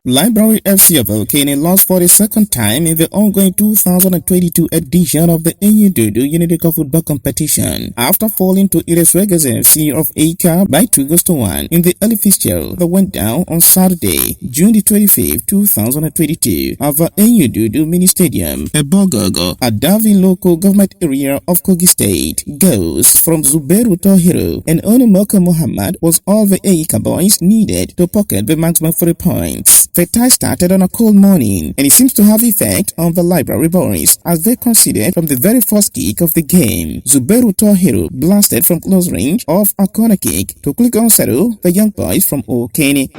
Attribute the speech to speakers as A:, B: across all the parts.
A: Library FC of Òkène lost for the second time in the ongoing 2022 edition of the Ènyídúdú Unity Cup football competition after falling to Iresuegeze FC of Eika by 2-1 in the early fixture that went down on Saturday, June the 25th, 2022 at the Ènyídúdú Mini Stadium, Ebogogo, a Davi local government area of Kogi State. Goals from Zubairu Tohiru and Onumoka Muhammad was all the Eika boys needed to pocket the maximum 3 points. The tie started on a cold morning, and it seems to have effect on the Library boys as they conceded from the very first kick of the game. Zubairu Tohiru blasted from close range off a corner kick to click on settle the young boys from Òkène.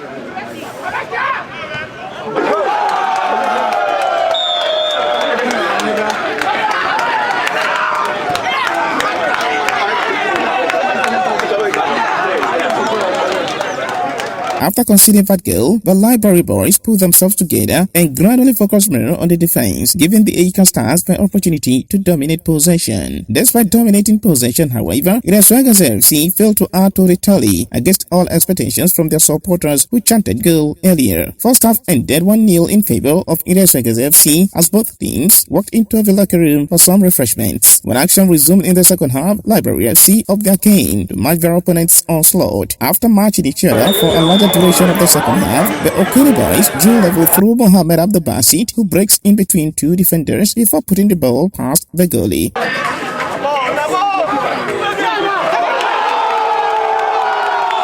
A: After conceding that goal, the Library boys pulled themselves together and gradually focused more on the defense, giving the Eika stars the opportunity to dominate possession. Despite dominating possession, however, Iresuegeze FC failed to add to the tally against all expectations from their supporters who chanted goal earlier. First half ended 1-0 in favor of Iresuegeze FC as both teams walked into the locker room for some refreshments. When action resumed in the second half, Library FC upped their game to match their opponents' onslaught. After matching each other for a larger duration of the second half, the Òkène boys drew level through Mohammed Abdelbasit, who breaks in between two defenders before putting the ball past the goalie.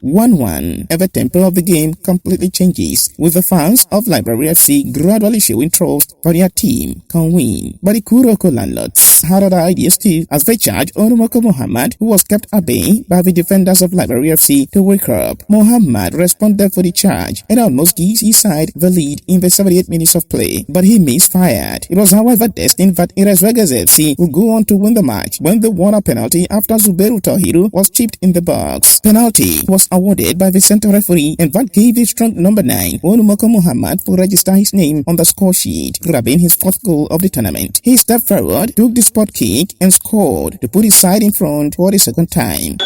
A: 1-1, and the tempo of the game completely changes, with the fans of Library FC gradually showing trust for their team can win. But the Kuroko landlords had other ideas too, as they charged Onumoka Muhammad, who was kept at bay by the defenders of Library FC, to wake up. Muhammad responded for the charge and almost gives his side the lead in the 78 minutes of play, but he misfired. It was however destined that Iresuegeze FC would go on to win the match when they won a penalty after Zubairu Tohiru was chipped in the box. Penalty was awarded by the center referee, and that gave the strong number 9, Onumoka Muhammad, to register his name on the score sheet, grabbing his 4th goal of the tournament. He stepped forward, took the spot kick, and scored to put his side in front for the second time.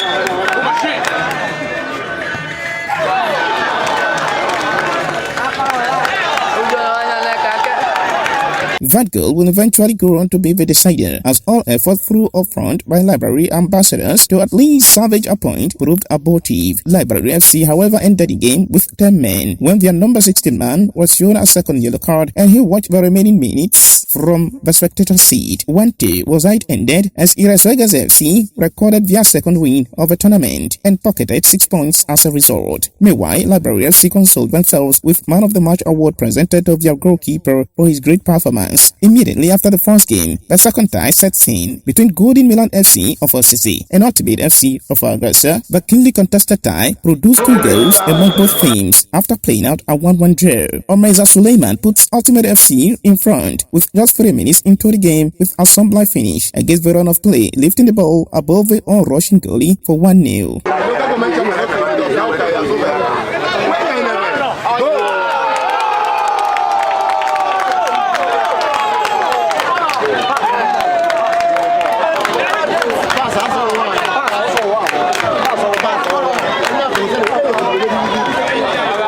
A: That goal will eventually go on to be the decider, as all effort through up front by Library ambassadors to at least salvage a point proved abortive. Library FC, however, ended the game with 10 men when their number 16 man was shown a second yellow card, and he watched the remaining minutes from the spectator seat. 1-2 was how it ended, as Iresuegeze FC recorded their second win of the tournament and pocketed 6 points as a result. Meanwhile, Library FC consoled themselves with Man of the Match award presented to their goalkeeper for his great performance. Immediately after the first game, the second tie sets in between Golden Milan FC of Osisi and Ultimate FC of Aggressor. The keenly contested tie produced 2 goals among both teams after playing out a 1-1 draw. Omeza Suleiman puts Ultimate FC in front with just 3 minutes into the game with a sublime finish against the run of play, lifting the ball above the on-rushing goalie for 1-0.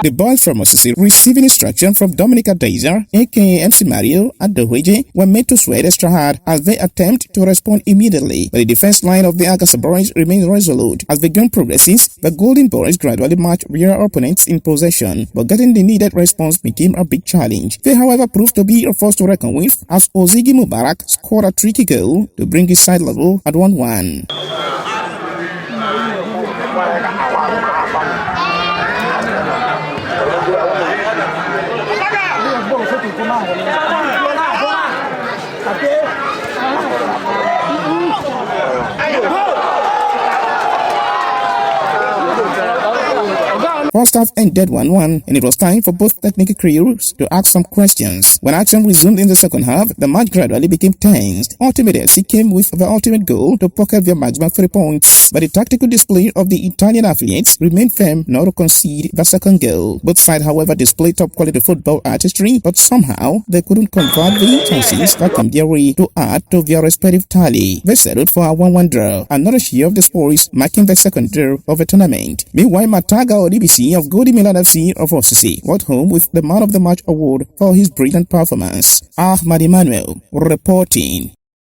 A: The boys from Osisi, receiving instruction from Dominica Dazer, aka MC Mario, at the Weje, were made to sweat extra hard as they attempt to respond immediately. But the defense line of the Agasa boys remains resolute. As the game progresses, the Golden boys gradually match their opponents in possession, but getting the needed response became a big challenge. They, however, proved to be a force to reckon with, as Ozigi Mubarak scored a tricky goal to bring his side level at 1-1. First half ended 1-1, and it was time for both technical crews to ask some questions. When action resumed in the second half, the match gradually became tensed. Ultimate FC came with the ultimate goal to pocket their maximum 3 points, but the tactical display of the Italian affiliates remained firm not to concede the second goal. Both sides, however, displayed top-quality football artistry, but somehow they couldn't convert the chances that came their way to add to their respective tally. They settled for a 1-1 draw, another share of the spoils marking the second draw of the tournament. Meanwhile, Mataga Odibisi courtesy of Golden Milan FC of Osisi, went home with the Man of the Match award for his brilliant performance. Ahmad Emmanuel reporting.